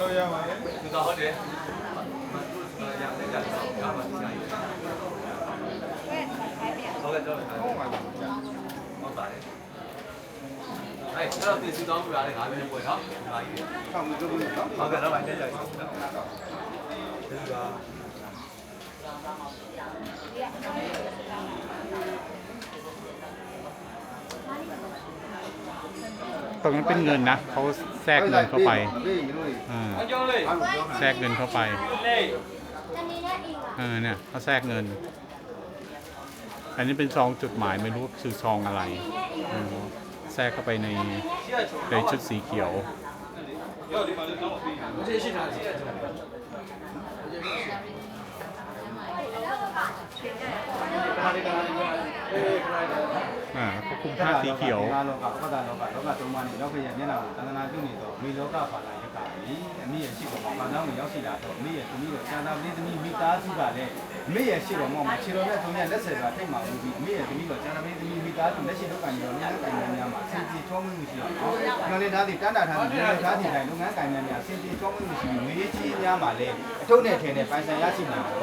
လို့ရပါရဲ့ သူတော်ဟုတ်တယ်ရတဲ့ကြတော့ရပါစီဆိုင်ဟုတ်ကဲ့တော့ဟုတ်ပါတယ်ဟုတ်ပါတယ်အဲ့တော့ဒီစုတောင်းပြရတယ်ငါးမိနစ်ပွဲနော်ငါကြီး ဆောင်းလို့လို့နော် ဟုတ်ကဲ့တော့ဗိုင်းတက်ကြပြီဒီက ตรงนั้นเป็นเงินนะเขาแทรกเงินเข้าไป ပေးရင်လို့ အကျော်လေး แทรกเงินเข้าไป လေး เนี่ยเขาแทรกเงิน อันนี้เป็นซองจดหมายไม่รู้คือซองอะไรแทรกเข้าไปในชุดสีเขียว ရောဒီမှာလည်းတော့ပြီးမသိရှိတာရှိရကျွန်တော်เขาคุมผ้าสีเขียว လောကပဒလောကသုံးပါးနဲ့ရောက်ခဲ့ရမျက်နှာကိုသန္တနာပြုနေတော့မိလောကပါလာရကပြီအမိရဲ့ရှိတော်မှာဘာကြောင့်ရောက်ရှိလာတော့မိရဲ့သမီးတို့ကျန်တာလေးသမီးမိသားစုကလည်းမိရဲ့ရှိတော်မှာခြေတော်နဲ့သုံးရလက်ဆယ်ကထိတ်မှာဘူးပြီးမိရဲ့သမီးတို့ကျန်တာလေးသမီးမိသားစုလက်ရှိလောက်ကံရောလက်ကိုင်များမှာစင်စီချောမှုမရှိအောင်ညော်လေးသားစီတန်းတာထားပြီးလက်သားစီတိုင်းလုပ်ငန်းကိုင်များစင်စီချောမှုမရှိပြီးငွေကြီးများမှာလည်းအထုပ်နဲ့ထဲနဲ့ပိုင်ဆိုင်ရရှိမှာ